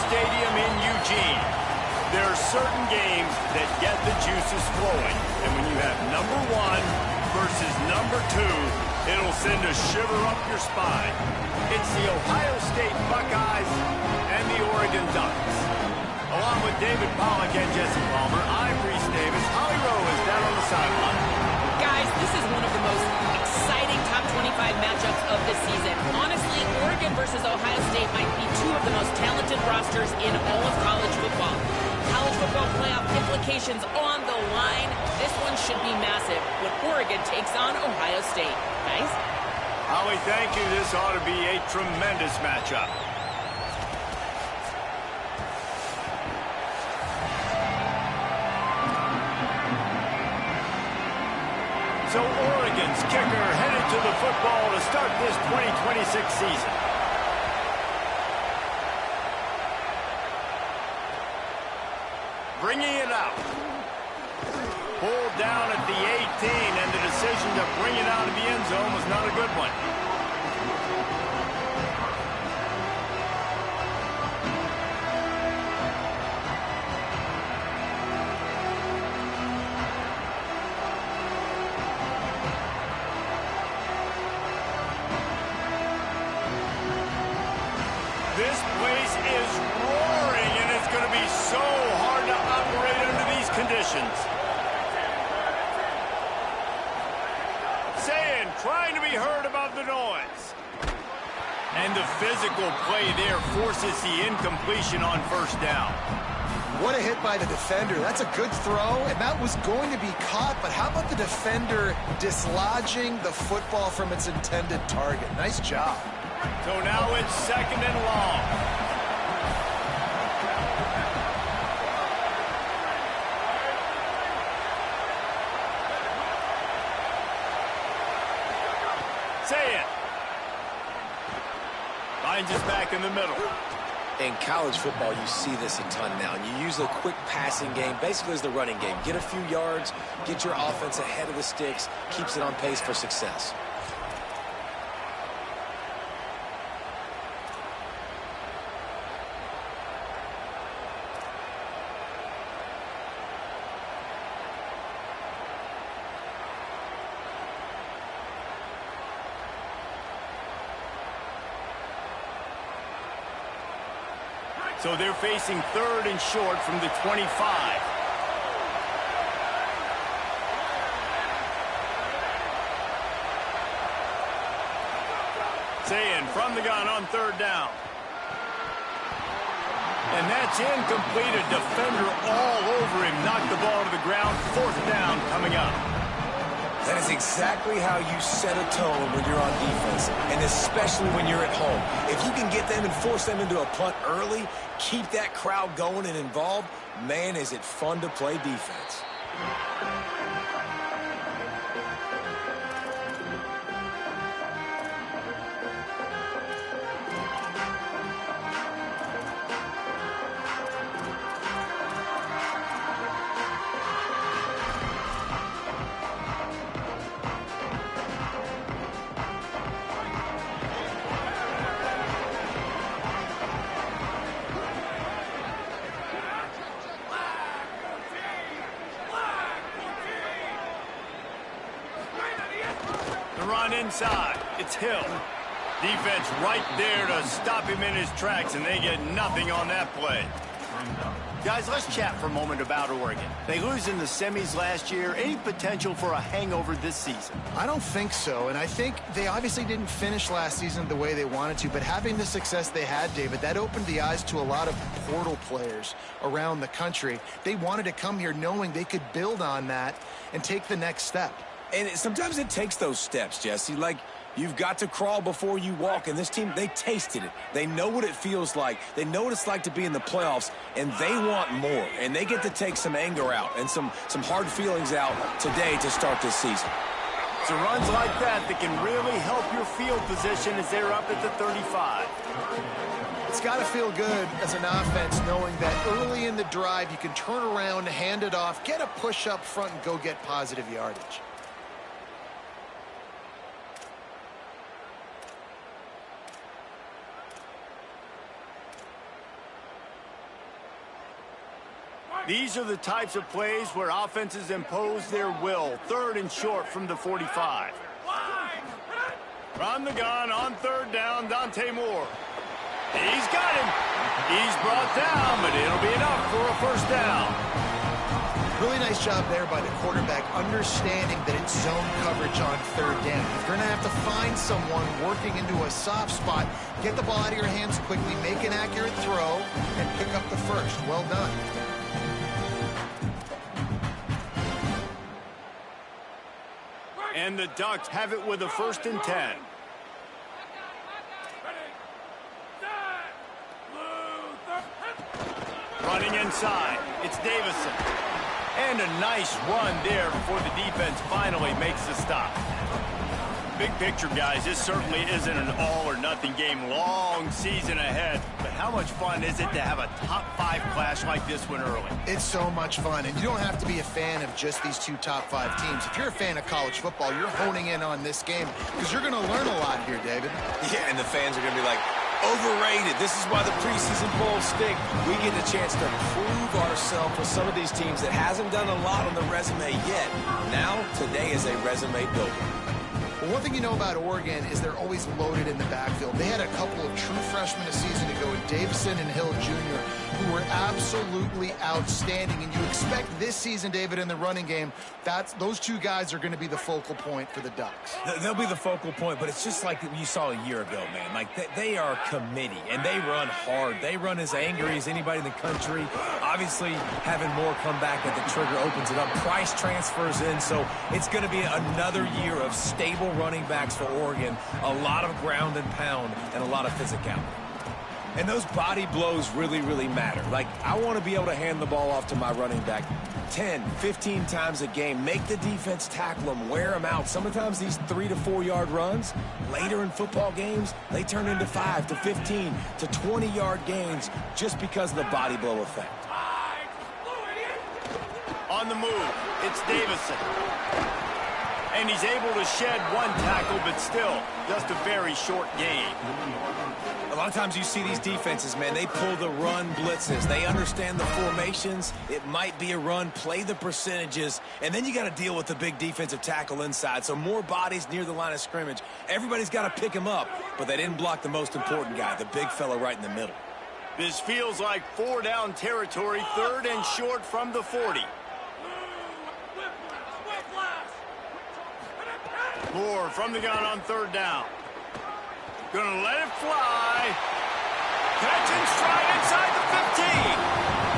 Stadium in Eugene. There are certain games that get the juices flowing, and when you have number 1 versus number 2, it'll send a shiver up your spine. It's the Ohio State Buckeyes and the Oregon Ducks. Along with David Pollack and Jesse Palmer, I'm Reese Davis. Holly Rowe is down on the sideline. Guys, this is one of the most exciting top 25 matchups of the season. Honestly, Oregon versus Ohio State might be two of the most talented rosters in all of college football. College football playoff implications on the line. This one should be massive when Oregon takes on Ohio State. Guys? Holly, thank you. This ought to be a tremendous matchup. So Oregon's kicker headed to the football to start this 2026 season. Bringing it out. Pulled down at the 18, and the decision to bring it out of the end zone was not a good one. This place is roaring, and it's going to be so hard to operate under these conditions. Saying, trying to be heard above the noise. And the physical play there forces the incompletion on first down. What a hit by the defender. That's a good throw, and that was going to be caught, but how about the defender dislodging the football from its intended target? Nice job. So now it's 2nd and long. Say it. Finds us back in the middle. In college football, you see this a ton now. And you use a quick passing game, basically as the running game. Get a few yards, get your offense ahead of the sticks, keeps it on pace for success. So they're facing 3rd and short from the 25. Saying from the gun on 3rd down. And that's incomplete. A defender all over him. Knocked the ball to the ground. 4th down coming up. That is exactly how you set a tone when you're on defense, and especially when you're at home. If you can get them and force them into a punt early, keep that crowd going and involved, man, is it fun to play defense. Run inside. It's Hill. Defense right there to stop him in his tracks, and they get nothing on that play. Guys, let's chat for a moment about Oregon. They lose in the semis last year. Any potential for a hangover this season? I don't think so, and I think they obviously didn't finish last season the way they wanted to, but having the success they had, David, that opened the eyes to a lot of portal players around the country. They wanted to come here knowing they could build on that and take the next step. And sometimes it takes those steps, Jesse. Like, you've got to crawl before you walk. And this team, they tasted it. They know what it feels like. They know what it's like to be in the playoffs, and they want more. And they get to take some anger out and some hard feelings out today to start this season. It's runs like that that can really help your field position as they're up at the 35. It's got to feel good as an offense knowing that early in the drive you can turn around, hand it off, get a push up front, and go get positive yardage. These are the types of plays where offenses impose their will. 3rd and short from the 45. From the gun on 3rd down, Dante Moore. He's got him. He's brought down, but it'll be enough for a 1st down. Really nice job there by the quarterback, understanding that it's zone coverage on 3rd down. If you're going to have to find someone working into a soft spot, get the ball out of your hands quickly, make an accurate throw, and pick up the 1st. Well done. And the Ducks have it with a 1st and 10. Running inside, it's Davison. And a nice run there before the defense finally makes the stop. Big picture, guys, this certainly isn't an all-or-nothing game. Long season ahead. But how much fun is it to have a top-5 clash like this one early? It's so much fun, and you don't have to be a fan of just these 2 top-5 teams. If you're a fan of college football, you're honing in on this game because you're going to learn a lot here, David. Yeah, and the fans are going to be like, overrated. This is why the preseason bowls stink. We get a chance to prove ourselves with some of these teams that hasn't done a lot on the resume yet. Now, today is a resume builder. Well, one thing you know about Oregon is they're always loaded in the backfield. They had a couple of true freshmen a season ago, Davison and Hill Jr., who were absolutely outstanding. And you expect this season, David, in the running game, those 2 guys are going to be the focal point for the Ducks. They'll be the focal point, but it's just like you saw a year ago, man. Like, they are a committee, and they run hard. They run as angry as anybody in the country. Obviously, having Moore come back at the trigger opens it up. Price transfers in, so it's going to be another year of stable running backs for Oregon. A lot of ground and pound and a lot of physicality. And those body blows really, really matter. Like, I want to be able to hand the ball off to my running back 10, 15 times a game. Make the defense tackle them, wear them out. Sometimes these 3 to 4 yard runs, later in football games, they turn into 5 to 15 to 20 yard gains just because of the body blow effect. On the move, it's Davison. And he's able to shed 1 tackle, but still, just a very short gain. A lot of times you see these defenses, man, they pull the run blitzes. They understand the formations. It might be a run, play the percentages, and then you got to deal with the big defensive tackle inside. So more bodies near the line of scrimmage. Everybody's got to pick him up, but they didn't block the most important guy, the big fella right in the middle. This feels like 4 down territory, 3rd and short from the 40. Moore from the gun on 3rd down. Gonna let it fly. Catch and stride inside the 15.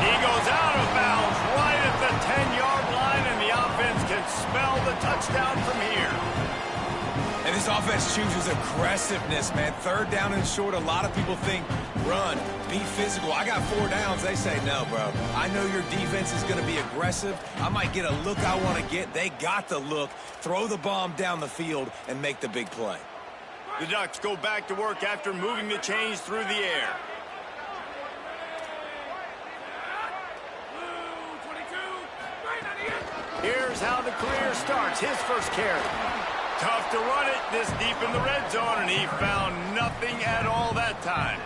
He goes out of bounds right at the 10-yard line, and the offense can spell the touchdown from here. And this offense chooses aggressiveness, man. 3rd down and short, a lot of people think run, be physical. I got 4 downs. They say, no, bro. I know your defense is going to be aggressive. I might get a look I want to get. They got the look. Throw the bomb down the field and make the big play. The Ducks go back to work after moving the chains through the air. Here's how the career starts. His first carry. Tough to run it this deep in the red zone, and he found nothing at all that time.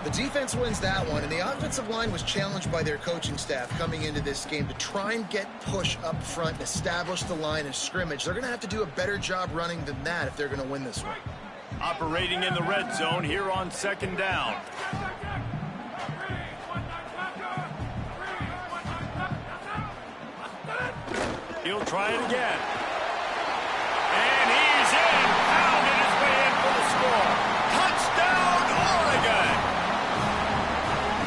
The defense wins that one, and the offensive line was challenged by their coaching staff coming into this game to try and get push up front and establish the line of scrimmage. They're going to have to do a better job running than that if they're going to win this one. Operating in the red zone here on 2nd down. He'll try it again. And he's in. Pounded his way in for the score. Touchdown, Oregon!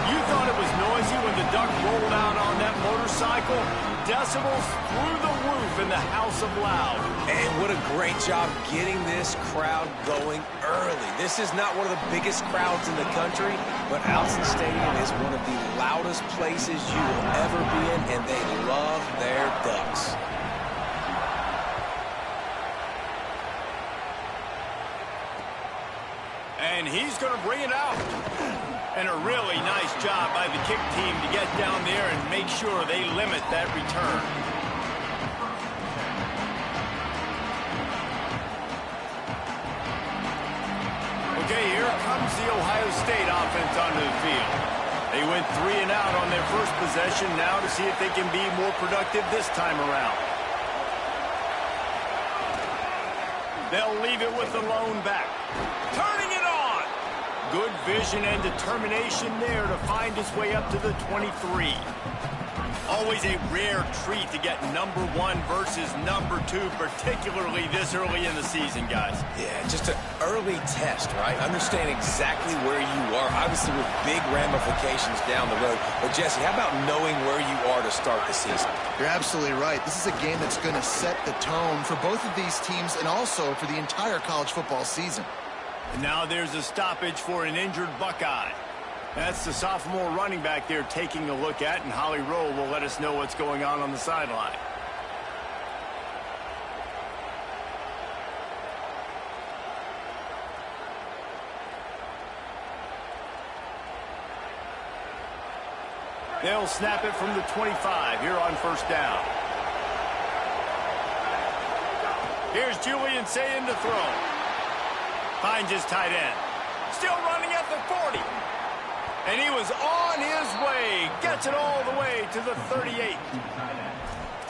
You thought it was noisy when the Duck rolled out on that motorcycle? Decibels through the roof in the House of Loud. And what a great job getting this crowd going early. This is not one of the biggest crowds in the country, but Allison Stadium is one of the loudest places you will ever be in, and they love their Ducks. And he's going to bring it out. And a really nice job by the kick team to get down there and make sure they limit that return. Okay, here comes the Ohio State offense onto the field. They went 3 and out on their first possession, now to see if they can be more productive this time around. They'll leave it with the lone back. Turning it on! Good vision and determination there to find his way up to the 23. Always a rare treat to get #1 versus #2, particularly this early in the season, guys. Yeah, just an early test, right? Understand exactly where you are, obviously with big ramifications down the road. But, Jesse, how about knowing where you are to start the season? You're absolutely right. This is a game that's going to set the tone for both of these teams and also for the entire college football season. And now there's a stoppage for an injured Buckeye. That's the sophomore running back there taking a look at, and Holly Rowe will let us know what's going on the sideline. They'll snap it from the 25 here on first down. Here's Julian Sayin to throw. Finds his tight end. Still running at the 40. And he was on his way. Gets it all the way to the 38.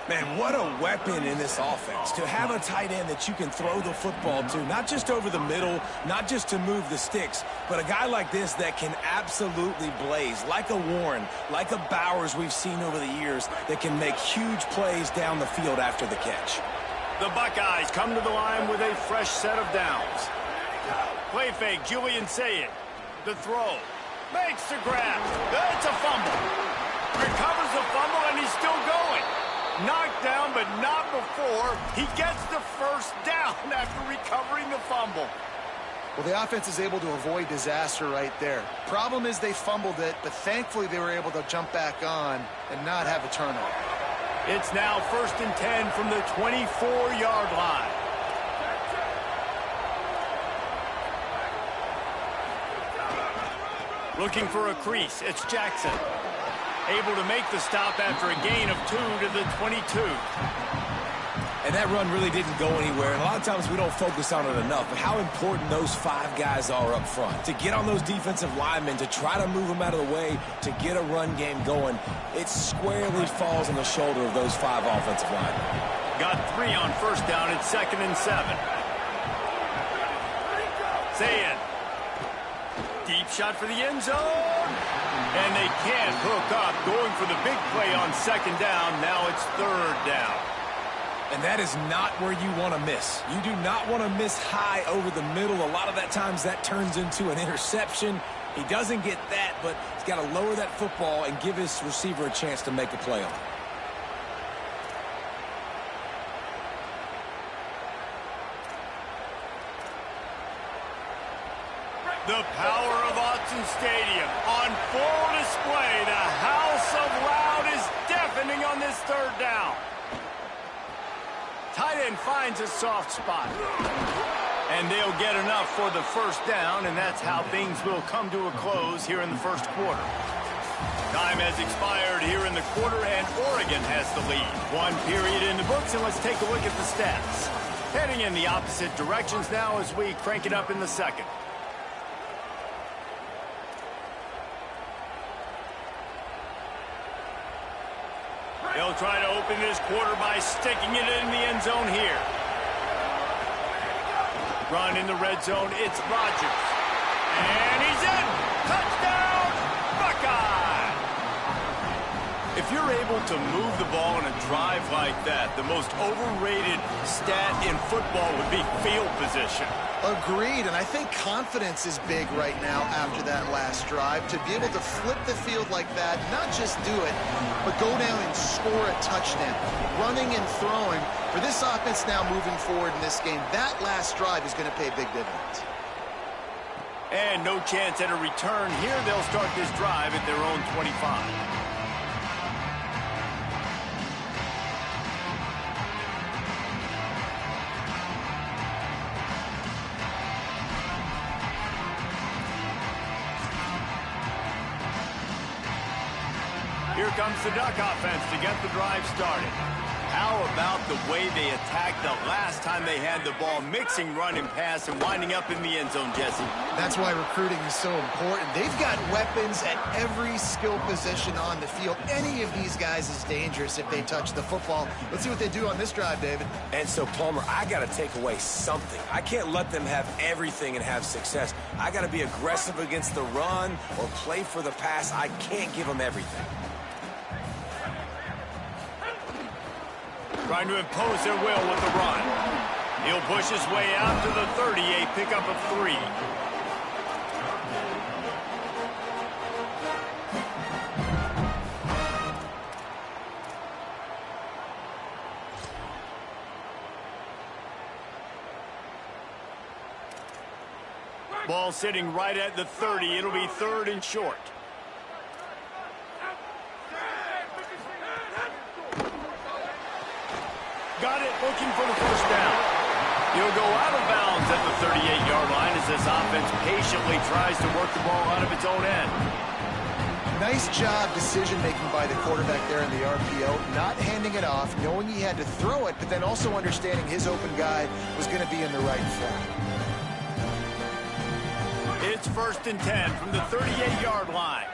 Man, what a weapon in this offense. To have a tight end that you can throw the football to, not just over the middle, not just to move the sticks, but a guy like this that can absolutely blaze, like a Warren, like a Bowers we've seen over the years, that can make huge plays down the field after the catch. The Buckeyes come to the line with a fresh set of downs. Play fake, Julian Sayin. The throw. Makes the grab. That's a fumble. Recovers the fumble, and he's still going. Knocked down, but not before he gets the first down after recovering the fumble. Well, the offense is able to avoid disaster right there. Problem is they fumbled it, but thankfully they were able to jump back on and not have a turnover. It's now 1st and 10 from the 24-yard line. Looking for a crease, it's Jackson. Able to make the stop after a gain of 2 to the 22. And that run really didn't go anywhere. And a lot of times we don't focus on it enough, but how important those 5 guys are up front. To get on those defensive linemen, to try to move them out of the way, to get a run game going, it squarely falls on the shoulder of those 5 offensive linemen. Got 3 on first down at 2nd and 7. Sayin. Deep shot for the end zone. And they can't hook up. Going for the big play on 2nd down. Now it's 3rd down. And that is not where you want to miss. You do not want to miss high over the middle. A lot of that times that turns into an interception. He doesn't get that, but he's got to lower that football and give his receiver a chance to make a play on it. The power of Autzen Stadium on full display. The house of loud is deafening on this 3rd down. Tight end finds a soft spot. And they'll get enough for the 1st down, and that's how things will come to a close here in the 1st quarter. Time has expired here in the quarter, and Oregon has the lead. 1 period in the books, and let's take a look at the stats. Heading in the opposite directions now as we crank it up in the 2nd. They'll try to open this quarter by sticking it in the end zone here. Run in the red zone, it's Rogers. And he's in! Touchdown, Buckeye! If you're able to move the ball in a drive like that, the most overrated stat in football would be field position. Agreed, and I think confidence is big right now after that last drive. To be able to flip the field like that, not just do it, but go down and score a touchdown. Running and throwing. For this offense now moving forward in this game, that last drive is going to pay big dividends. And no chance at a return here. They'll start this drive at their own 25. Here comes the Duck offense to get the drive started. How about the way they attacked the last time they had the ball, mixing run and pass and winding up in the end zone, Jesse? That's why recruiting is so important. They've got weapons at every skill position on the field. Any of these guys is dangerous if they touch the football. Let's see what they do on this drive, David. And so, Palmer, I got to take away something. I can't let them have everything and have success. I got to be aggressive against the run or play for the pass. I can't give them everything. Trying to impose their will with the run. He'll push his way out to the 30, a pickup of 3. Ball sitting right at the 30. It'll be 3rd and short. Got it, looking for the first down. He'll go out of bounds at the 38-yard line as this offense patiently tries to work the ball out of its own end. Nice job decision-making by the quarterback there in the RPO, not handing it off, knowing he had to throw it, but then also understanding his open guy was going to be in the right spot. It's 1st and 10 from the 38-yard line.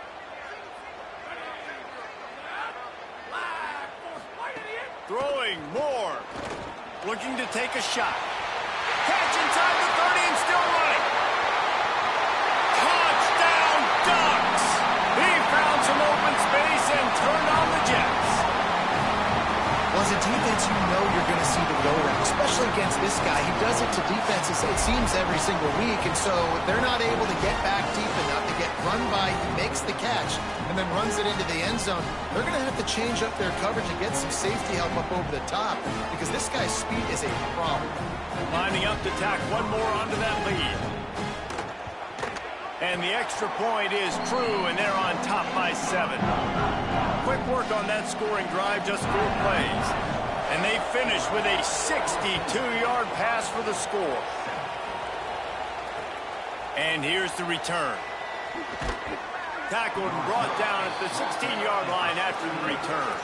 Throwing more. Looking to take a shot. Catch inside the 30 and still running. Touchdown Ducks! He found some open space and turned on the Jets. Well, as a defense, you know you're going to see the go-round, especially against this guy. He does it to defenses, it seems, every single week, and so they're not able to get back deep enough to get run by. He makes the catch and then runs it into the end zone. They're going to have to change up their coverage and get some safety help up over the top because this guy's speed is a problem. Lining up to tack one more onto that lead. And the extra point is true, and they're on top by 7. Quick work on that scoring drive, just 4 plays. And they finish with a 62-yard pass for the score. And here's the return. Tackled and brought down at the 16-yard line after the return.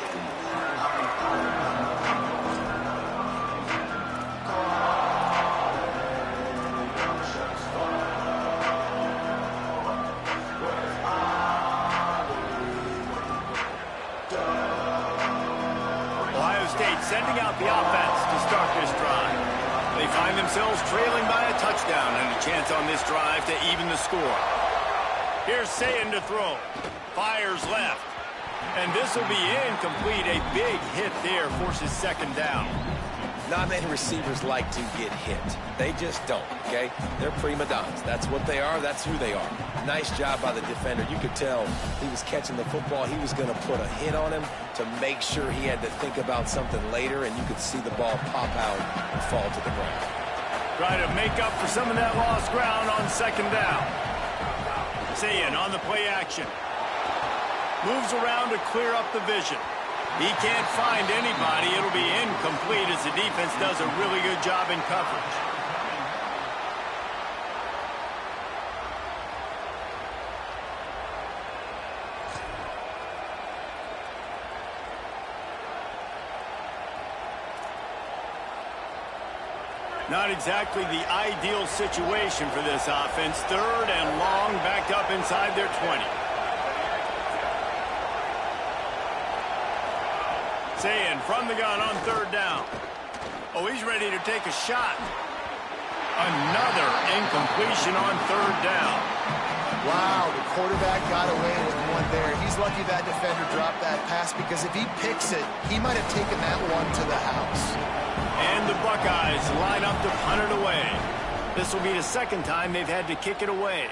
Sending out the offense to start this drive. They find themselves trailing by a touchdown and a chance on this drive to even the score. Here's Sayin to throw. Fires left. And this will be incomplete. A big hit there forces 2nd down. Not many receivers like to get hit. They just don't, okay? They're prima donnas. That's what they are. That's who they are. Nice job by the defender. You could tell he was catching the football. He was going to put a hit on him to make sure he had to think about something later, and you could see the ball pop out and fall to the ground. Try to make up for some of that lost ground on 2nd down. Sayin on the play action. Moves around to clear up the vision. He can't find anybody. It'll be incomplete as the defense does a really good job in coverage. Not exactly the ideal situation for this offense. 3rd and long, backed up inside their 20. Sayin from the gun on 3rd down. Oh, he's ready to take a shot. Another incompletion on 3rd down. Wow, the quarterback got away with one there. He's lucky that defender dropped that pass because if he picks it, he might have taken that one to the house. And the Buckeyes line up to punt it away. This will be the 2nd time they've had to kick it away.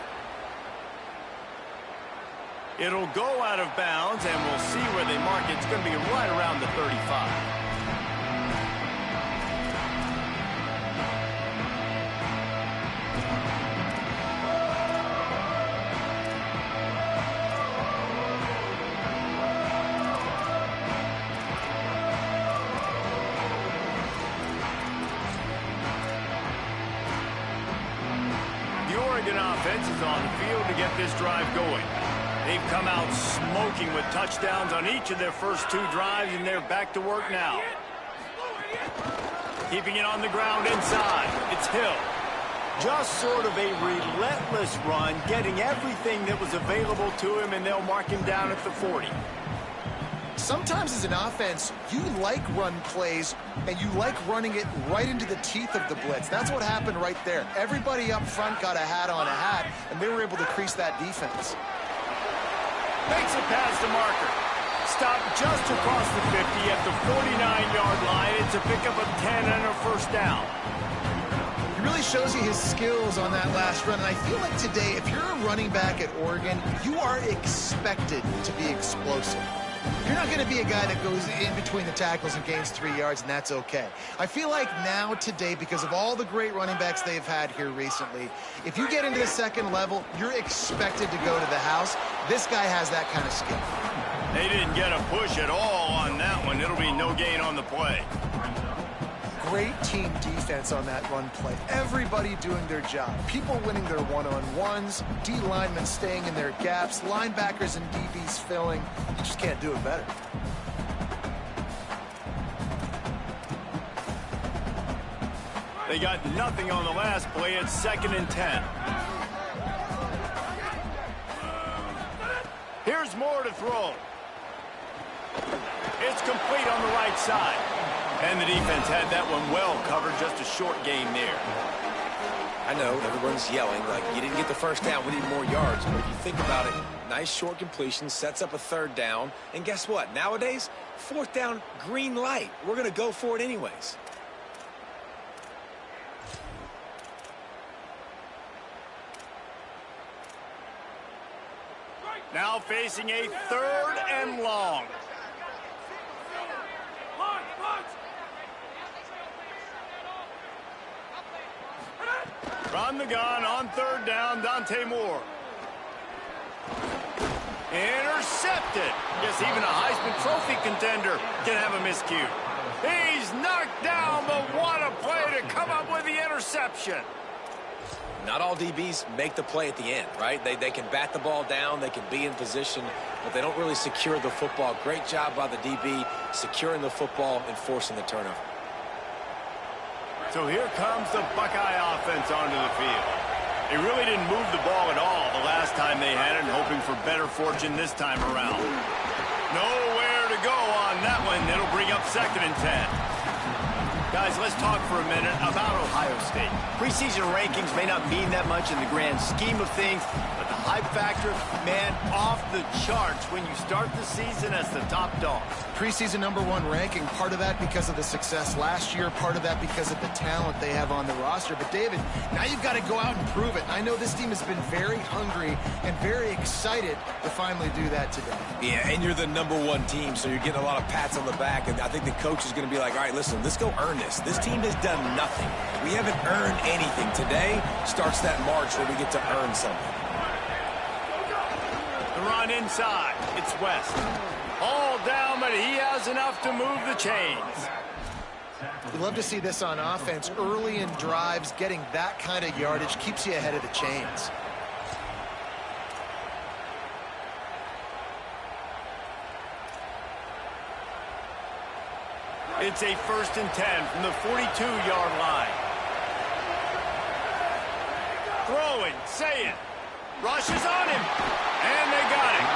It'll go out of bounds, and we'll see where they mark it. It's going to be right around the 35. The Oregon offense is on the field to get this drive going. They've come out smoking with touchdowns on each of their first 2 drives, and they're back to work now. Keeping it on the ground inside. It's Hill. Just sort of a relentless run, getting everything that was available to him, and they'll mark him down at the 40. Sometimes as an offense, you like run plays, and you like running it right into the teeth of the blitz. That's what happened right there. Everybody up front got a hat on a hat, and they were able to crease that defense. Makes it past the marker. Stopped just across the 50 at the 49-yard line. It's a pickup of 10 and a first down. He really shows you his skills on that last run, and I feel like today, if you're a running back at Oregon, you are expected to be explosive. You're not going to be a guy that goes in between the tackles and gains 3 yards, and that's okay. I feel like now, today, because of all the great running backs they've had here recently, if you get into the second level, you're expected to go to the house. This guy has that kind of skill. They didn't get a push at all on that one. It'll be no gain on the play. Great team defense on that run play. Everybody doing their job. People winning their one-on-ones, D linemen staying in their gaps, linebackers and DBs filling. You just can't do it better. They got nothing on the last play. It's 2nd and 10. Here's Moore to throw. It's complete on the right side. And the defense had that one well covered, just a short gain there. I know, everyone's yelling, like, you didn't get the first down, we need more yards. But if you think about it, nice short completion, sets up a 3rd down. And guess what? Nowadays, 4th down, green light. We're going to go for it anyways. Now facing a 3rd and long. From the gun on 3rd down, Dante Moore. Intercepted. Guess even a Heisman Trophy contender can have a miscue. He's knocked down, but what a play to come up with the interception. Not all DBs make the play at the end, right? They can bat the ball down, they can be in position, but they don't really secure the football. Great job by the DB securing the football and forcing the turnover. So here comes the Buckeye offense onto the field. They really didn't move the ball at all the last time they had it, hoping for better fortune this time around. Nowhere to go on that one. It'll bring up 2nd and 10. Guys, let's talk for a minute about Ohio State. Preseason rankings may not mean that much in the grand scheme of things, but the hype factor, man, off the charts when you start the season as the top dog. Preseason #1 ranking, part of that because of the success last year, part of that because of the talent they have on the roster. But, David, now you've got to go out and prove it. I know this team has been very hungry and very excited to finally do that today. Yeah, and you're the #1 team, so you're getting a lot of pats on the back, and I think the coach is going to be like, all right, listen, let's go earn this. This team has done nothing. We haven't earned anything. Today starts that march where we get to earn something. The run inside. It's West. All down, but he has enough to move the chains. We love to see this on offense. Early in drives, getting that kind of yardage keeps you ahead of the chains. It's a 1st and 10 from the 42-yard line. Throwing, Saying. Rushes on him. And they got him.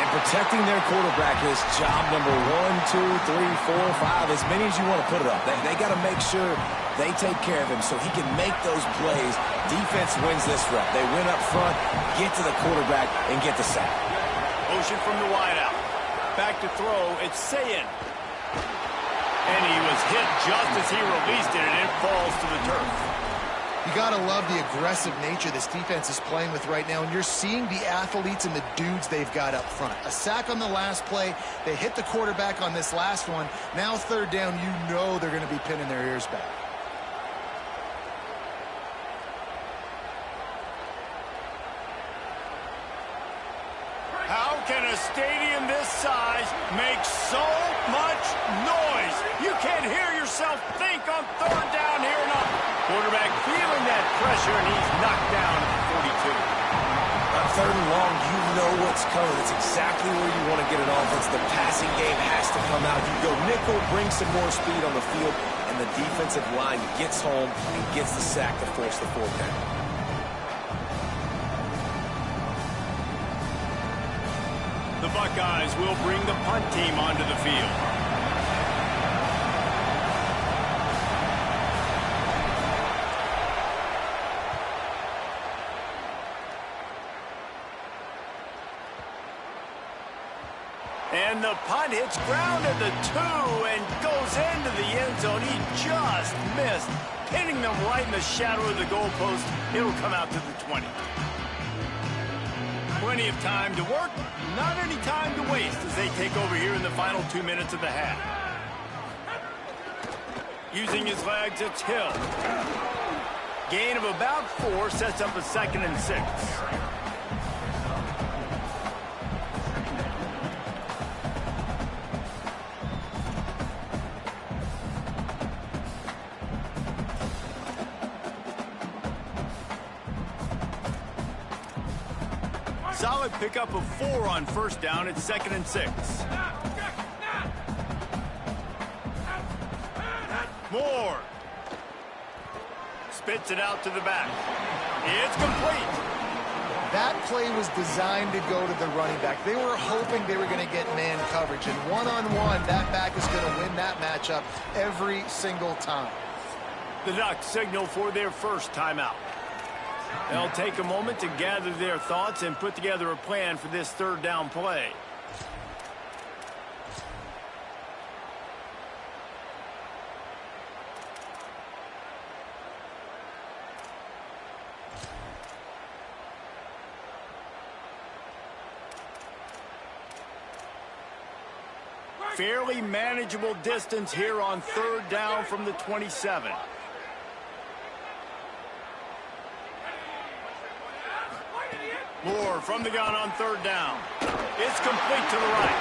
And protecting their quarterback is job number 1, 2, 3, 4, 5, as many as you want to put it up. They got to make sure they take care of him so he can make those plays. Defense wins this rep. They win up front, get to the quarterback, and get the sack. Motion from the wideout. Back to throw. It's Saying. And he was hit just as he released it, and it falls to the turf. You got to love the aggressive nature this defense is playing with right now, and you're seeing the athletes and the dudes they've got up front. A sack on the last play. They hit the quarterback on this last one. Now 3rd down, you know they're going to be pinning their ears back. How can a stadium this size make so much noise? You can't hear yourself think on 3rd down here enough. Quarterback feeling that pressure, and he's knocked down at the 42. On 3rd and long, you know what's coming. It's exactly where you want to get an offense. The passing game has to come out. You go nickel, bring some more speed on the field, and the defensive line gets home and gets the sack to force the fourth down. The Buckeyes will bring the punt team onto the field. And the punt hits ground at the 2 and goes into the end zone. He just missed, hitting them right in the shadow of the goalpost. It'll come out to the 20. Plenty of time to work, not any time to waste as they take over here in the final 2 minutes of the half. Using his legs, it's Hill. Gain of about 4 sets up a 2nd and 6. Solid pickup of 4 on first down. It's 2nd and 6. Moore. Spits it out to the back. It's complete. That play was designed to go to the running back. They were hoping they were going to get man coverage. And one-on-one, that back is going to win that matchup every single time. The Ducks signal for their first timeout. They'll take a moment to gather their thoughts and put together a plan for this third down play. Fairly manageable distance here on third down from the 27. Moore from the gun on third down. It's complete to the right.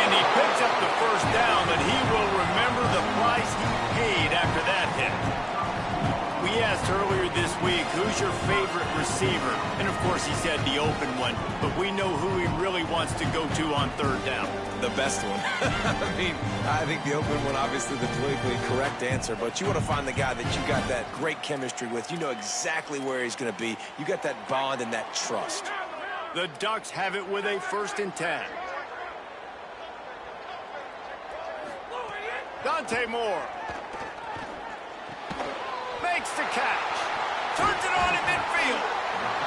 And he picks up the first down, but he will remember the price he paid after that hit. We asked earlier this week, who's your favorite receiver? And, of course, he said the open one. But we know who he really wants to go to on third down. The best one. I think the open one, obviously the politically correct answer, but you want to find the guy that you got that great chemistry with. You know exactly where he's going to be. You got that bond and that trust. The Ducks have it with a 1st and 10. Dante Moore. Makes the catch. Turns it on in midfield.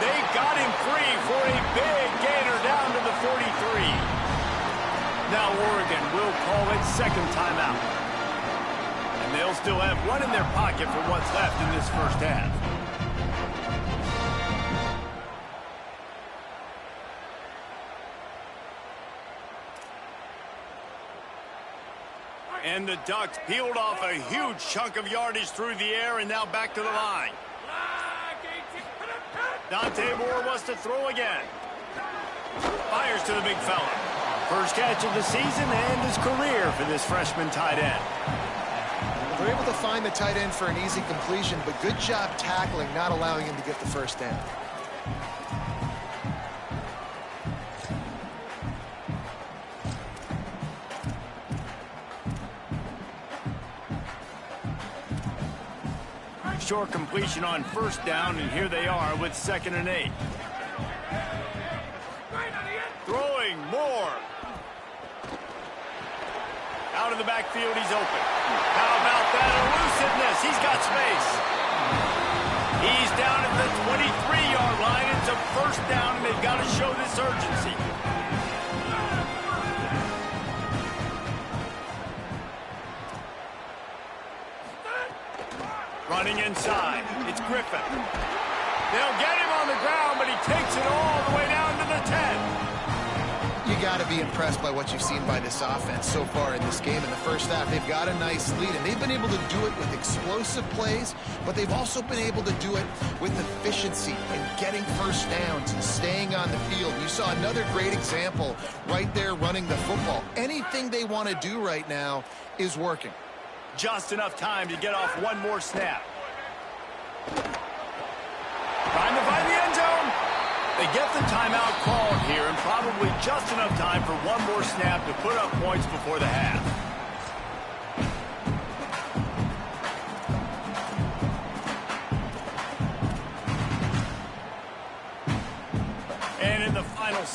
They got him free for a big gainer down to the 43. Now Oregon will call it 2nd timeout. And they'll still have 1 in their pocket for what's left in this first half. And the Ducks peeled off a huge chunk of yardage through the air and now back to the line. Dante Moore wants to throw again. Fires to the big fella. First catch of the season and his career for this freshman tight end. They're able to find the tight end for an easy completion, but good job tackling, not allowing him to get the first down. Short completion on first down, and here they are with 2nd and 8. Throwing Moore. Out of the backfield, he's open. How about that elusiveness? He's got space. He's down at the 23-yard line. It's a first down, and they've got to show this urgency. Running inside. It's Griffin. They'll get him on the ground, but he takes it all the way down to the 10. You got to be impressed by what you've seen by this offense so far in this game. In the first half, they've got a nice lead, and they've been able to do it with explosive plays, but they've also been able to do it with efficiency and getting first downs and staying on the field. You saw another great example right there running the football. Anything they want to do right now is working. Just enough time to get off one more snap. Trying to find the end zone. They get the timeout called here, and probably just enough time for one more snap to put up points before the half.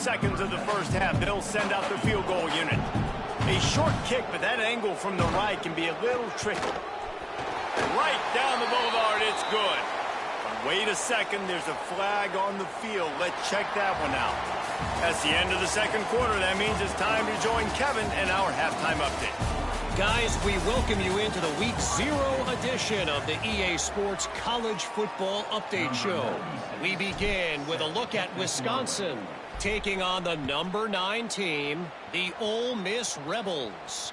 seconds of the first half. They'll send out the field goal unit. A short kick, but that angle from the right can be a little tricky. Right down the boulevard, it's good. Wait a second, there's a flag on the field. Let's check that one out. That's the end of the second quarter. That means it's time to join Kevin and our halftime update. Guys, we welcome you into the Week 0 edition of the EA Sports College Football Update Show. We begin with a look at Wisconsin, taking on the number 9 team, the Ole Miss Rebels.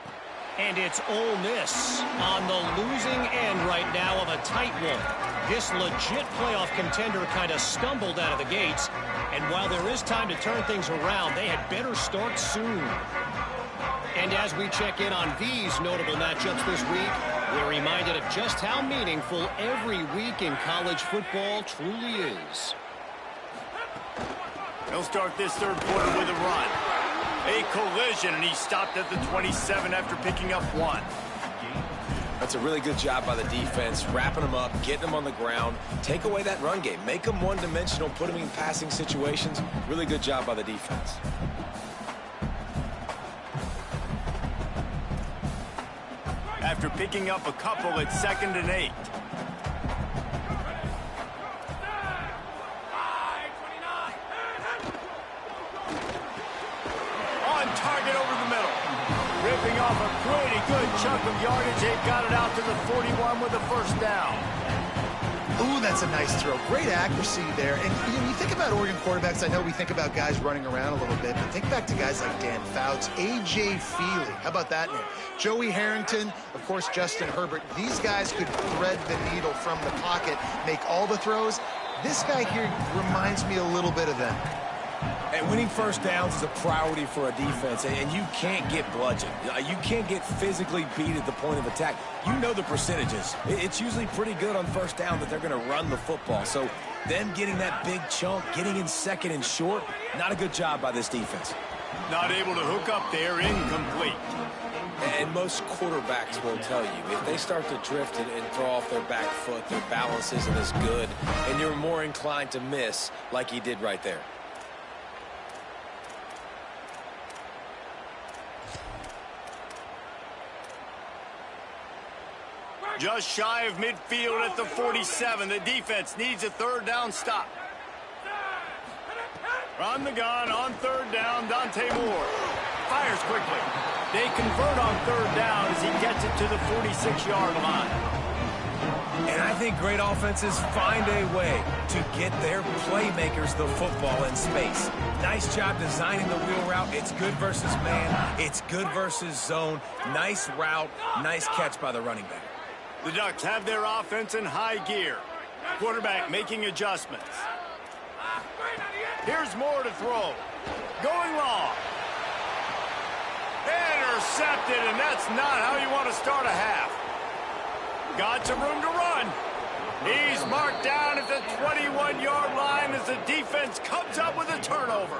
And it's Ole Miss on the losing end right now of a tight one. This legit playoff contender kind of stumbled out of the gates, and while there is time to turn things around, they had better start soon. And as we check in on these notable matchups this week, we're reminded of just how meaningful every week in college football truly is. He'll start this third quarter with a run. A collision, and he stopped at the 27 after picking up 1. That's a really good job by the defense, wrapping them up, getting them on the ground. Take away that run game. Make them one-dimensional, put them in passing situations. Really good job by the defense. After picking up a couple, it's 2nd and 8. On target over the middle. Ripping off a pretty good chunk of yardage. They got it out to the 41 with a first down. Ooh, that's a nice throw. Great accuracy there. And you think about Oregon quarterbacks, I know we think about guys running around a little bit, but think back to guys like Dan Fouts, A.J. Feely. How about that name? Joey Harrington, of course, Justin Herbert. These guys could thread the needle from the pocket, make all the throws. This guy here reminds me a little bit of them. And winning first downs is a priority for a defense, and you can't get bludgeoned. You can't get physically beat at the point of attack. You know the percentages. It's usually pretty good on first down that they're going to run the football. So them getting that big chunk, getting in second and short, not a good job by this defense. Not able to hook up there, incomplete. And most quarterbacks will tell you, if they start to drift and throw off their back foot, their balance isn't as good, and you're more inclined to miss like he did right there. Just shy of midfield at the 47. The defense needs a third down stop. On the gun, on third down, Dante Moore. Fires quickly. They convert on third down as he gets it to the 46-yard line. And I think great offenses find a way to get their playmakers the football in space. Nice job designing the wheel route. It's good versus man. It's good versus zone. Nice route. Nice catch by the running back. The Ducks have their offense in high gear. Quarterback making adjustments. Here's Moore to throw. Going long. Intercepted, and that's not how you want to start a half. Got some room to run. He's marked down at the 21-yard line as the defense comes up with a turnover.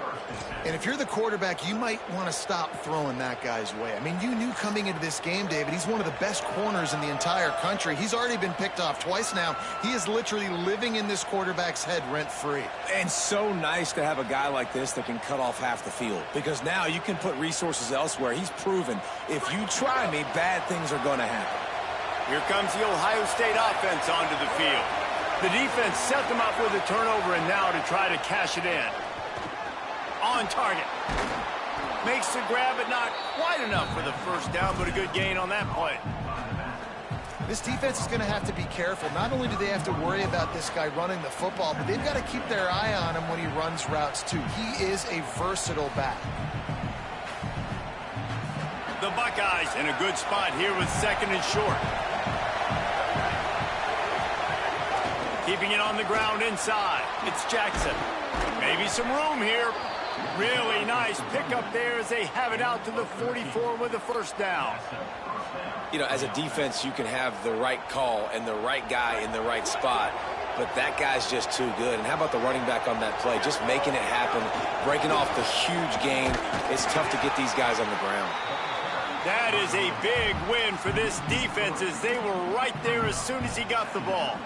And if you're the quarterback, you might want to stop throwing that guy's way. I mean, you knew coming into this game, David, he's one of the best corners in the entire country. He's already been picked off twice now. He is literally living in this quarterback's head rent-free. And so nice to have a guy like this that can cut off half the field, because now you can put resources elsewhere. He's proven if you try me, bad things are going to happen. Here comes the Ohio State offense onto the field. The defense set them up with a turnover, and now to try to cash it in. On target. Makes the grab, but not quite enough for the first down, but a good gain on that play. This defense is going to have to be careful. Not only do they have to worry about this guy running the football, but they've got to keep their eye on him when he runs routes, too. He is a versatile back. The Buckeyes in a good spot here with 2nd and short. Keeping it on the ground inside. It's Jackson. Maybe some room here. Really nice pickup there as they have it out to the 44 with a first down. You know, as a defense, you can have the right call and the right guy in the right spot, but that guy's just too good. And how about the running back on that play? Just making it happen, breaking off the huge gain. It's tough to get these guys on the ground. That is a big win for this defense as they were right there as soon as he got the ball.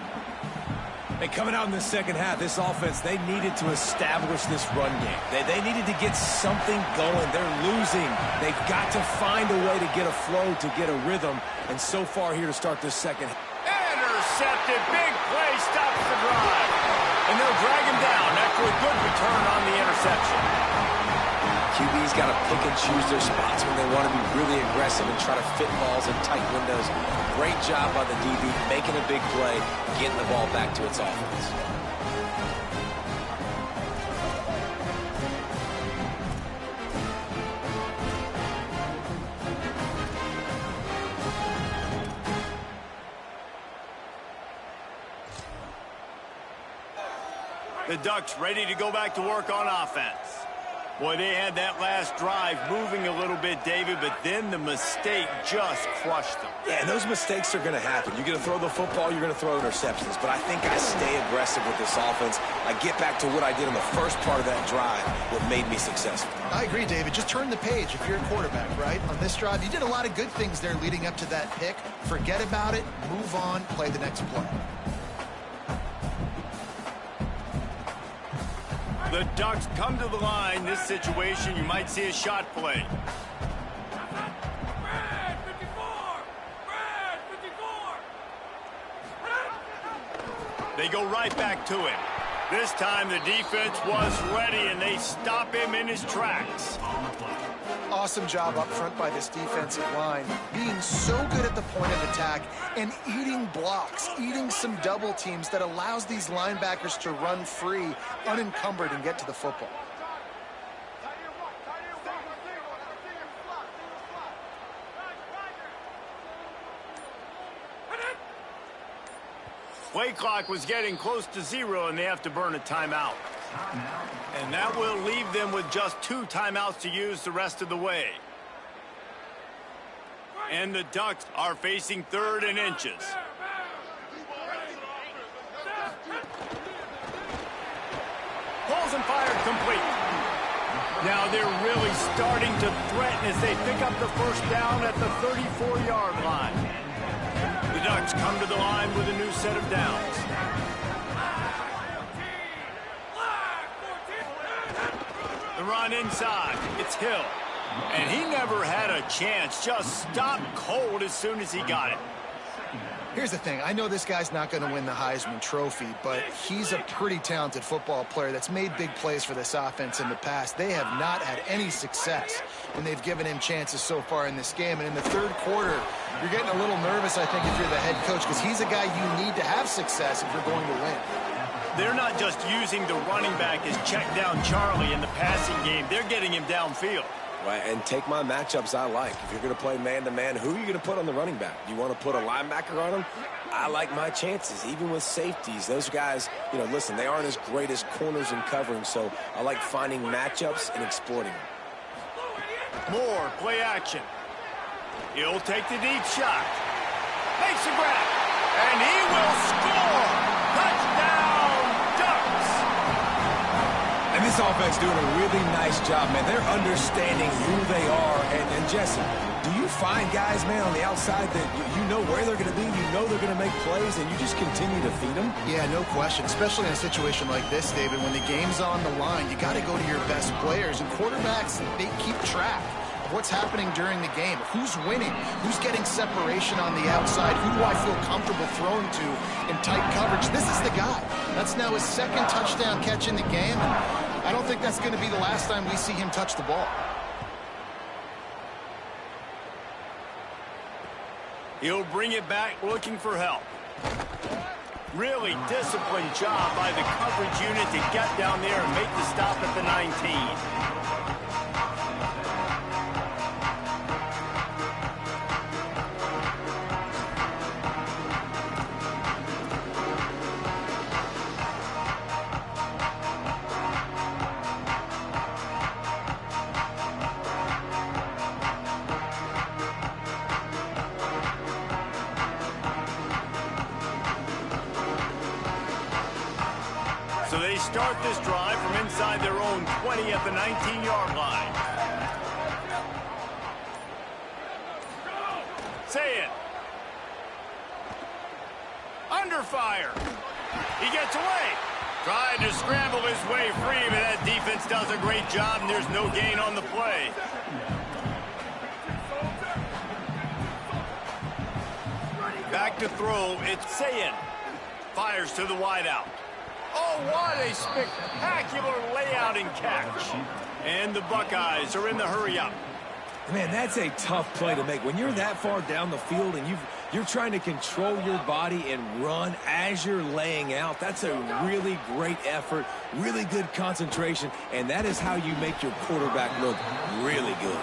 Hey, coming out in the second half, this offense, they needed to establish this run game. They needed to get something going. They're losing. They've got to find a way to get a flow, to get a rhythm. And so far here to start this second. Intercepted. Big play. Stops the drive. And they'll drag him down after a good return on the interception. QB's got to pick and choose their spots when they want to be really aggressive and try to fit balls in tight windows. Great job by the DB, making a big play, getting the ball back to its offense. The Ducks ready to go back to work on offense. Boy, they had that last drive moving a little bit, David, but then the mistake just crushed them. Yeah, and those mistakes are going to happen. You're going to throw the football, you're going to throw interceptions. But I think I stay aggressive with this offense. I get back to what I did in the first part of that drive, what made me successful. I agree, David. Just turn the page if you're a quarterback, right? On this drive, you did a lot of good things there leading up to that pick. Forget about it, move on, play the next play. The Ducks come to the line. This situation, you might see a shot play. They go right back to him. This time the defense was ready, and they stop him in his tracks. Awesome job up front by this defensive line, being so good at the point of attack and eating blocks, eating some double teams that allows these linebackers to run free, unencumbered, and get to the football. Play clock was getting close to 0, and they have to burn a timeout. And that will leave them with just 2 timeouts to use the rest of the way. And the Ducks are facing 3rd and inches. Pulls and fired complete. Now they're really starting to threaten as they pick up the first down at the 34-yard line. The Ducks come to the line with a new set of downs. The run inside. It's Hill. And he never had a chance. Just stopped cold as soon as he got it. Here's the thing. I know this guy's not going to win the Heisman Trophy, but he's a pretty talented football player that's made big plays for this offense in the past. They have not had any success when they've given him chances so far in this game. And in the third quarter, you're getting a little nervous, I think, if you're the head coach, because he's a guy you need to have success if you're going to win. They're not just using the running back as check down Charlie in the passing game. They're getting him downfield. Right, and take my matchups I like. If you're going to play man-to-man, who are you going to put on the running back? You want to put a linebacker on him? I like my chances, even with safeties. Those guys, you know, listen, they aren't as great as corners and covering, so I like finding matchups and exploiting them. More play action. He'll take the deep shot. Makes a grab. And he will score. Touchdown, Ducks. And this offense doing a really nice job, man. They're understanding who they are. And Jesse, do you find guys, man, on the outside that you know where they're going to be, you know they're going to make plays, and you just continue to feed them? Yeah, no question, especially in a situation like this, David. When the game's on the line, you got to go to your best players. And quarterbacks, they keep track of what's happening during the game. Who's winning? Who's getting separation on the outside? Who do I feel comfortable throwing to in tight coverage? This is the guy. That's now his 2nd touchdown catch in the game, and I don't think that's going to be the last time we see him touch the ball. He'll bring it back looking for help. Really disciplined job by the coverage unit to get down there and make the stop at the 19. So they start this drive from inside their own 20 at the 19-yard line. Say it. Under fire. He gets away. Trying to scramble his way free, but that defense does a great job, and there's no gain on the play. Back to throw, it's Sayin. Fires to the wideout. Oh, what a spectacular layout and catch. And the Buckeyes are in the hurry-up. Man, that's a tough play to make. When you're that far down the field and you're trying to control your body and run as you're laying out, that's a really great effort, really good concentration, and that is how you make your quarterback look really good.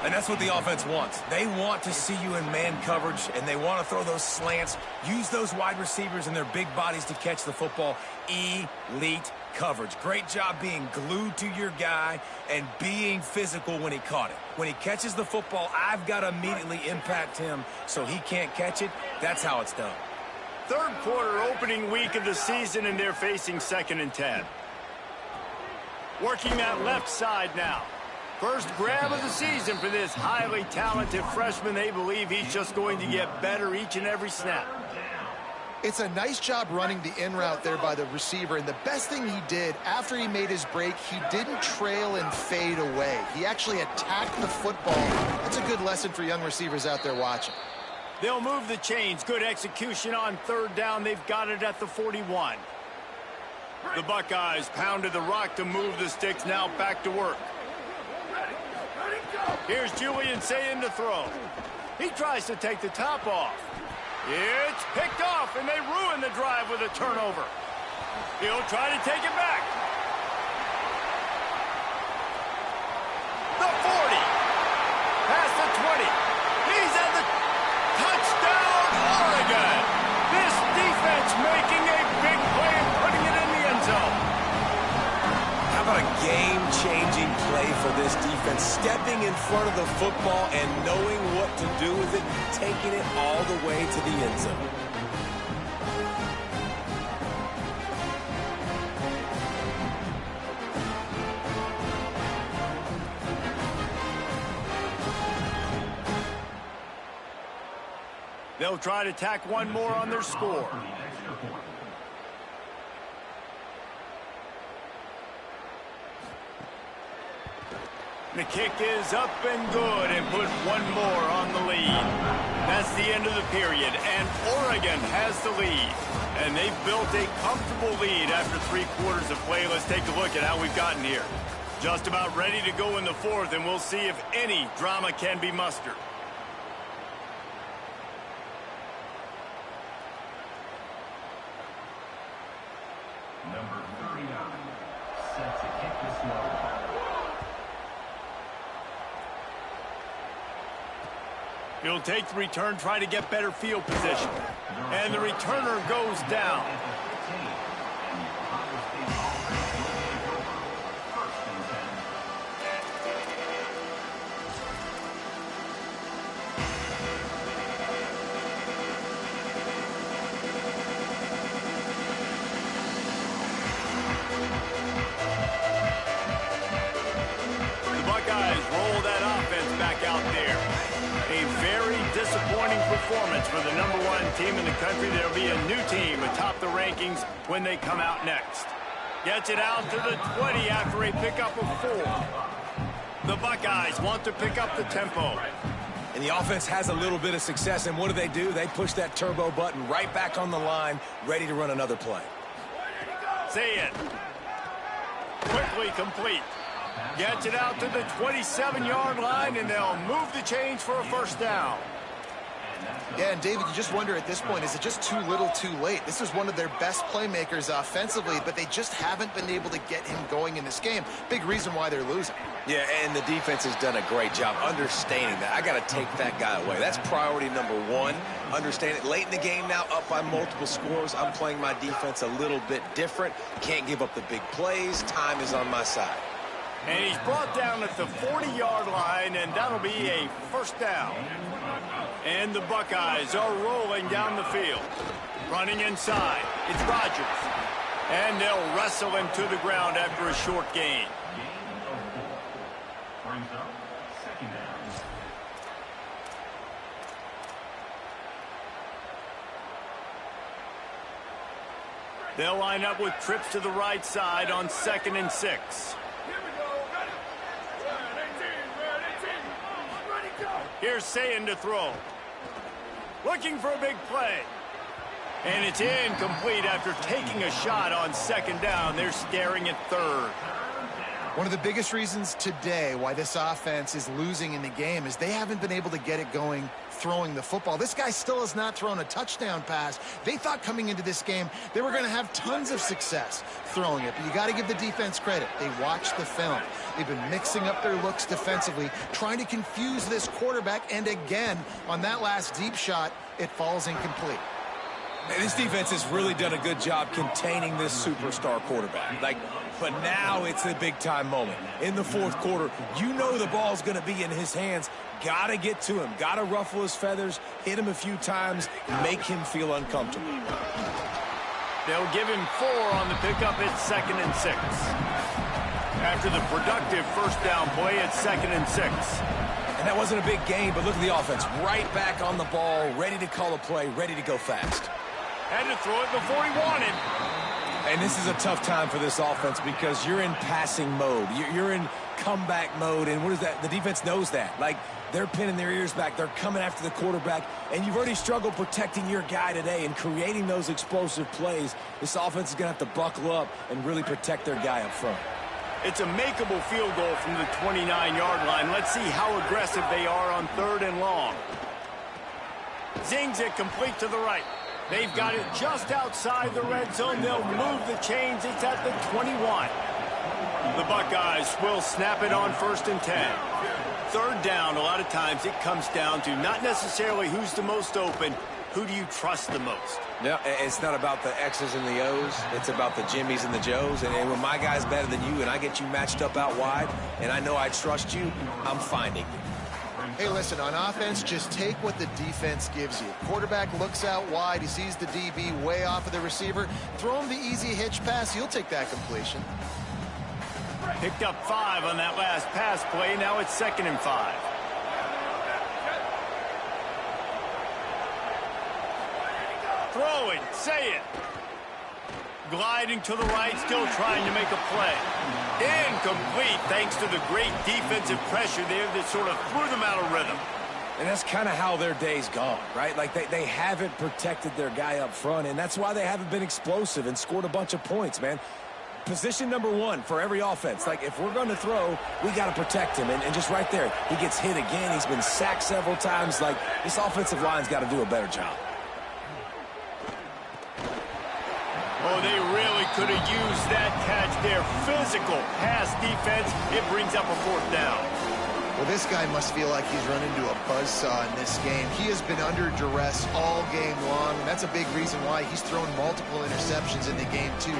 And that's what the offense wants. They want to see you in man coverage, and they want to throw those slants, use those wide receivers and their big bodies to catch the football. Elite coverage. Great job being glued to your guy and being physical when he caught it. When he catches the football, I've got to immediately impact him so he can't catch it. That's how it's done. Third quarter opening week of the season, and they're facing 2nd and 10. Working that left side now. First grab of the season for this highly talented freshman. They believe he's just going to get better each and every snap. It's a nice job running the in route there by the receiver, and the best thing he did after he made his break, he didn't trail and fade away. He actually attacked the football. That's a good lesson for young receivers out there watching. They'll move the chains. Good execution on 3rd down. They've got it at the 41. The Buckeyes pounded the rock to move the sticks. Now back to work. Here's Julian Sayin to throw. He tries to take the top off. It's picked off, and they ruin the drive with a turnover. He'll try to take it back. The 40. Past the 20. He's at the touchdown, Oregon. This defense making a big play and putting it in the end zone. How about a game-changing play for this defense? Stepping in front of the football and knowing what to do with it, taking it all the way to the end zone. They'll try to tack one more on their score. The kick is up and good, and put one more on the lead. That's the end of the period, and Oregon has the lead. And they've built a comfortable lead after 3 quarters of play. Let's take a look at how we've gotten here. Just about ready to go in the 4th, and we'll see if any drama can be mustered. Number 39, set to kick this one. He'll take the return, try to get better field position. And the returner goes down. The Buckeyes roll that offense back out there. A very disappointing performance for the #1 team in the country. There'll be a new team atop the rankings when they come out next. Gets it out to the 20 after a pickup of 4. The Buckeyes want to pick up the tempo. And the offense has a little bit of success, and what do? They push that turbo button right back on the line, ready to run another play. Say it. Quickly complete. Gets it out to the 27-yard line, and they'll move the chains for a 1st down. Yeah, and David, you just wonder at this point, is it just too little too late? This is one of their best playmakers offensively, but they just haven't been able to get him going in this game. Big reason why they're losing. Yeah, and the defense has done a great job understanding that. I got to take that guy away. That's priority #1. Understand it. Late in the game now, up by multiple scores. I'm playing my defense a little bit different. Can't give up the big plays. Time is on my side. And he's brought down at the 40-yard line, and that'll be a 1st down. And the Buckeyes are rolling down the field. Running inside. It's Rodgers. And they'll wrestle him to the ground after a short gain. Brings up 2nd down. They'll line up with trips to the right side on 2nd and 6. Here's Sayin to throw. Looking for a big play. And it's incomplete after taking a shot on 2nd down. They're staring at 3rd. One of the biggest reasons today why this offense is losing in the game is they haven't been able to get it going throwing the football. This guy still has not thrown a touchdown pass. They thought coming into this game they were going to have tons of success throwing it, but you got to give the defense credit. They watched the film. They've been mixing up their looks defensively, trying to confuse this quarterback, and again, on that last deep shot, it falls incomplete. And this defense has really done a good job containing this superstar quarterback. But now it's a big-time moment. In the 4th quarter, you know the ball's going to be in his hands. Got to get to him. Got to ruffle his feathers, hit him a few times, make him feel uncomfortable. They'll give him 4 on the pickup at 2nd and 6. After the productive first down play at 2nd and 6. And that wasn't a big gain, but look at the offense. Right back on the ball, ready to call a play, ready to go fast. Had to throw it before he wanted. And this is a tough time for this offense because you're in passing mode. You're in comeback mode, and what is that? The defense knows that. Like, they're pinning their ears back. They're coming after the quarterback, and you've already struggled protecting your guy today and creating those explosive plays. This offense is going to have to buckle up and really protect their guy up front. It's a makeable field goal from the 29-yard line. Let's see how aggressive they are on 3rd and long. Zings it complete to the right. They've got it just outside the red zone. They'll move the chains. It's at the 21. The Buckeyes will snap it on 1st and 10. 3rd down, a lot of times it comes down to not necessarily who's the most open, who do you trust the most? No, it's not about the X's and the O's. It's about the Jimmies and the Joes. And when my guy's better than you and I get you matched up out wide and I know I trust you, I'm finding you. Hey, listen, on offense, just take what the defense gives you. Quarterback looks out wide. He sees the DB way off of the receiver. Throw him the easy hitch pass. He'll take that completion. Picked up 5 on that last pass play. Now it's 2nd and 5. Throwing, say it. Gliding to the right, still trying to make a play. Incomplete thanks to the great defensive pressure there that sort of threw them out of rhythm. And that's kind of how their day's gone, right? Like they haven't protected their guy up front, and that's why they haven't been explosive and scored a bunch of points, man. Position number 1 for every offense. Like, if we're going to throw, we got to protect him. And just right there, he gets hit again. He's been sacked several times. Like, this offensive line's got to do a better job. Oh, they really could have used that catch there. Physical pass defense. It brings up a 4th down. Well, this guy must feel like he's run into a buzzsaw in this game. He has been under duress all game long, and that's a big reason why he's thrown multiple interceptions in the game, too.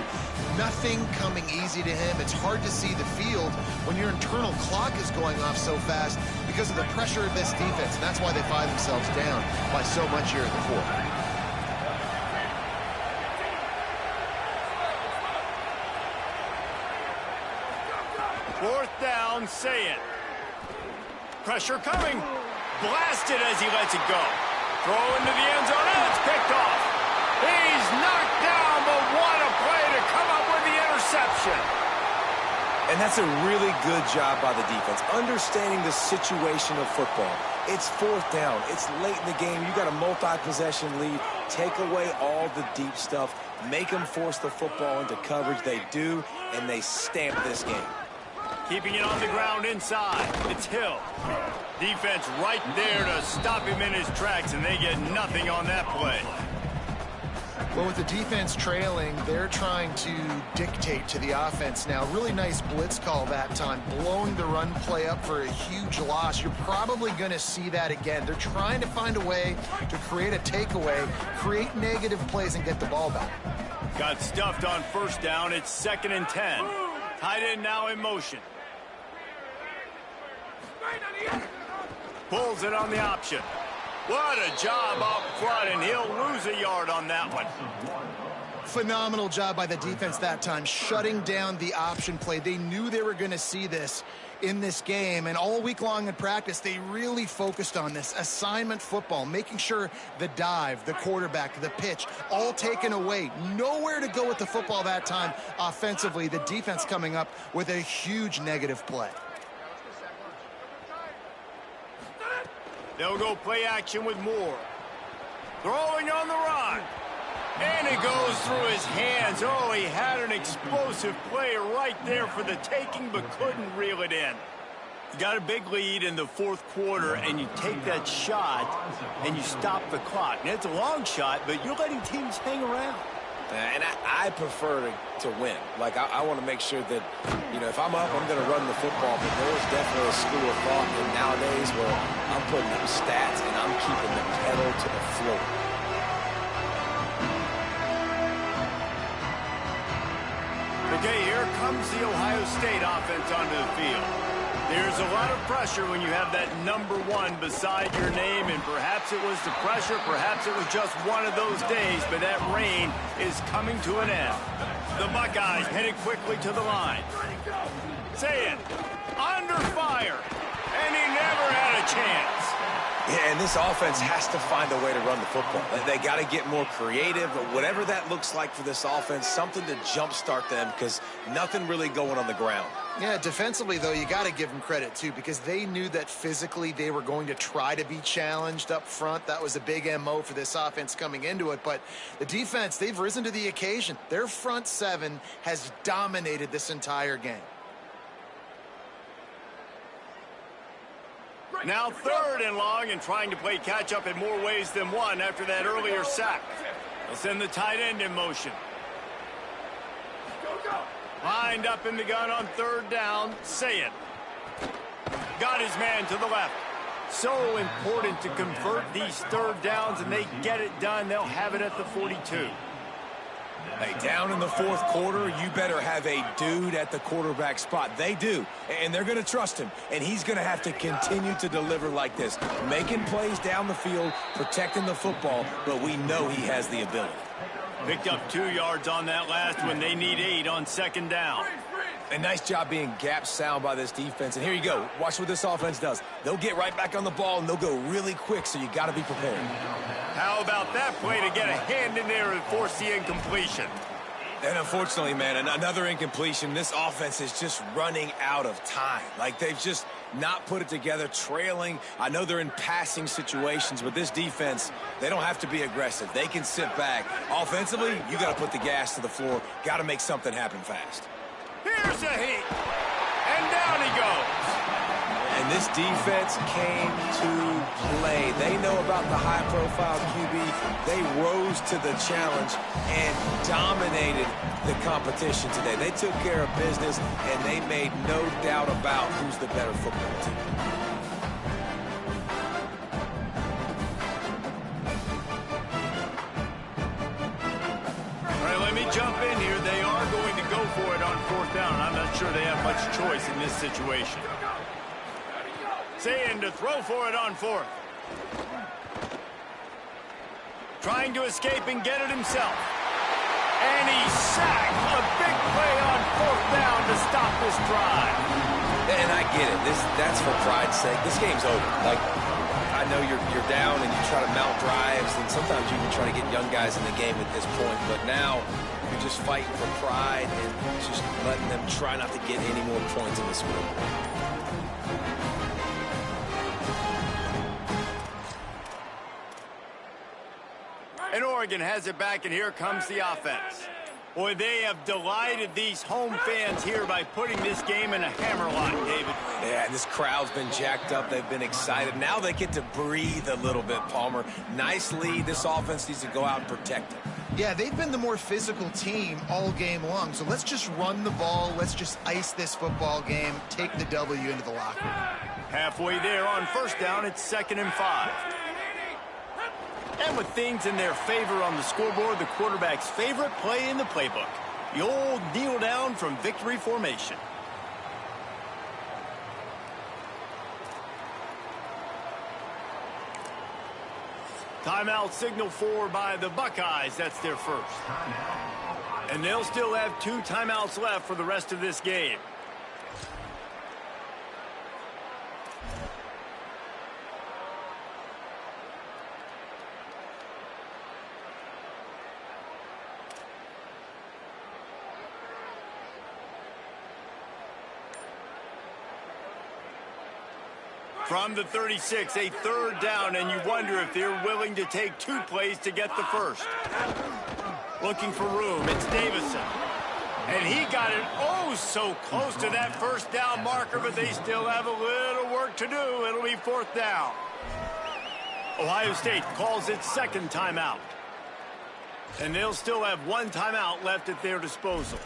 Nothing coming easy to him. It's hard to see the field when your internal clock is going off so fast because of the pressure of this defense, and that's why they find themselves down by so much here in the 4th. Fourth down, say it. Pressure coming. Blasted as he lets it go. Throw into the end zone, and it's picked off. He's knocked down, but what a play to come up with the interception. And that's a really good job by the defense, understanding the situation of football. It's 4th down. It's late in the game. You got a multi-possession lead. Take away all the deep stuff. Make them force the football into coverage. They do, and they stamp this game. Keeping it on the ground inside. It's Hill. Defense right there to stop him in his tracks, and they get nothing on that play. Well, with the defense trailing, they're trying to dictate to the offense now. Really nice blitz call that time, blowing the run play up for a huge loss. You're probably going to see that again. They're trying to find a way to create a takeaway, create negative plays, and get the ball back. Got stuffed on 1st down. It's 2nd and 10. Tight end now in motion. Pulls it on the option. What a job up front, and he'll lose a yard on that one. Phenomenal job by the defense that time, shutting down the option play. They knew they were going to see this, in this game, and all week long in practice, they really focused on this assignment football, making sure the dive, the quarterback, the pitch, all taken away. Nowhere to go with the football that time offensively. The defense coming up with a huge negative play. They'll go play action with Moore. Throwing on the run. And it goes through his hands. Oh, he had an explosive play right there for the taking, but couldn't reel it in. You got a big lead in the fourth quarter, and you take that shot, and you stop the clock. Now, it's a long shot, but you're letting teams hang around. And I prefer to win. Like, I want to make sure that, you know, if I'm up, I'm going to run the football. But there is definitely a school of thought in nowadays where I'm putting up stats and I'm keeping the pedal to the floor. Okay, here comes the Ohio State offense onto the field. There's a lot of pressure when you have that number 1 beside your name, and perhaps it was the pressure, perhaps it was just one of those days, but that reign is coming to an end. The Buckeyes headed quickly to the line. Say it, under fire, and he never had a chance. Yeah, and this offense has to find a way to run the football. They got to get more creative, but whatever that looks like for this offense, something to jumpstart them because nothing really going on the ground. Yeah, defensively, though, you got to give them credit, too, because they knew that physically they were going to try to be challenged up front. That was a big MO for this offense coming into it. But the defense, they've risen to the occasion. Their front 7 has dominated this entire game. Now 3rd and long, and trying to play catch-up in more ways than one after that earlier sack. They'll send the tight end in motion. Lined up in the gun on 3rd down. Say it. Got his man to the left. So important to convert these 3rd downs, and they get it done. They'll have it at the 42. Hey, down in the fourth quarter, you better have a dude at the quarterback spot. They do, and they're going to trust him, and he's going to have to continue to deliver like this, making plays down the field, protecting the football, but we know he has the ability. Picked up 2 yards on that last one. They need 8 on 2nd down. A nice job being gap sound by this defense, and here you go. Watch what this offense does. They'll get right back on the ball, and they'll go really quick, so you got to be prepared. How about that play to get a hand in there and force the incompletion? And unfortunately, man, another incompletion. This offense is just running out of time. Like, they've just not put it together, trailing. I know they're in passing situations, but this defense, they don't have to be aggressive. They can sit back. Offensively, you got to put the gas to the floor. Got to make something happen fast. Here's a heat, and down he goes. And this defense came to play. They know about the high-profile QB. They rose to the challenge and dominated the competition today. They took care of business, and they made no doubt about who's the better football team. All right, let me jump in here. They are going to go for it on 4th down. I'm not sure they have much choice in this situation. Saying to throw for it on 4th. Trying to escape and get it himself. And he sacked. A big play on 4th down to stop this drive. And I get it. That's for pride's sake. This game's over. Like, I know you're down and you try to mount drives, and sometimes you even try to get young guys in the game at this point. But now you're just fighting for pride and just letting them try not to get any more points in this game. And Oregon has it back, and here comes the offense. Boy, they have delighted these home fans here by putting this game in a hammerlock, David. Yeah, and this crowd's been jacked up. They've been excited. Now they get to breathe a little bit, Palmer. Nice lead. This offense needs to go out and protect it. Yeah, they've been the more physical team all game long. So let's just run the ball. Let's just ice this football game, take the W into the locker room. Halfway there on 1st down, it's 2nd and 5. And with things in their favor on the scoreboard, the quarterback's favorite play in the playbook, the old kneel down from victory formation. Timeout signal for by the Buckeyes. That's their first. And they'll still have 2 timeouts left for the rest of this game. From the 36, a third down, and you wonder if they're willing to take 2 plays to get the first. Looking for room, it's Davison. And he got it oh so close to that first down marker, but they still have a little work to do. It'll be 4th down. Ohio State calls its second timeout. And they'll still have 1 timeout left at their disposal.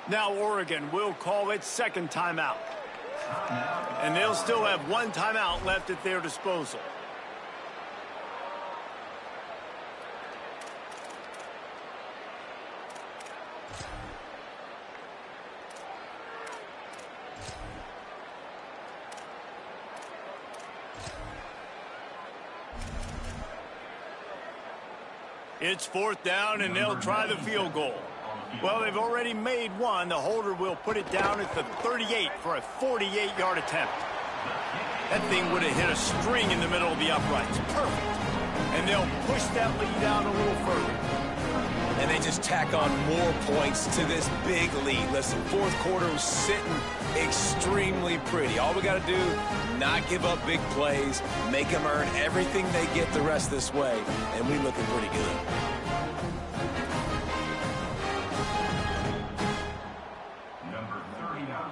Now Oregon will call its second timeout. And they'll still have 1 timeout left at their disposal. It's 4th down, and they'll try the field goal. Well, they've already made 1. The holder will put it down at the 38 for a 48-yard attempt. That thing would have hit a string in the middle of the uprights. Perfect. And they'll push that lead out a little further. And they just tack on more points to this big lead. Listen, 4th quarter was sitting extremely pretty. All we got to do, not give up big plays, make them earn everything they get the rest this way, and we looking pretty good. Number 39,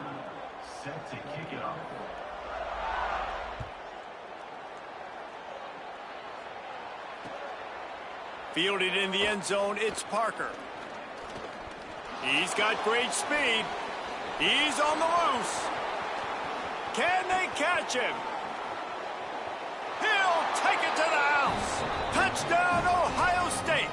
set to kick it off. Fielded in the end zone, it's Parker. He's got great speed. He's on the loose. Can they catch him? He'll take it to the house. Touchdown, Ohio State.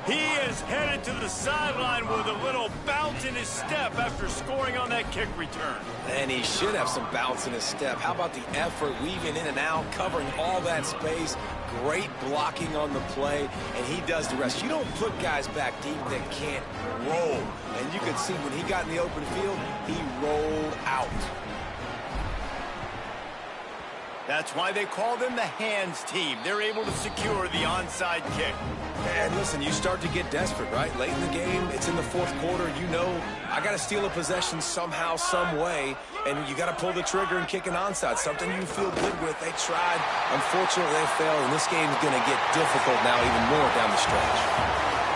He is headed to the sideline with a little bounce in his step after scoring on that kick return. And he should have some bounce in his step. How about the effort, weaving in and out, covering all that space, great blocking on the play, and he does the rest. You don't put guys back deep that can't roll. And you could see when he got in the open field, he rolled out. That's why they call them the hands team. They're able to secure the onside kick. And listen, you start to get desperate, right? Late in the game, it's in the 4th quarter. You know, I got to steal a possession somehow, some way, and you got to pull the trigger and kick an onside, something you feel good with. They tried. Unfortunately, they failed, and this game's going to get difficult now even more down the stretch.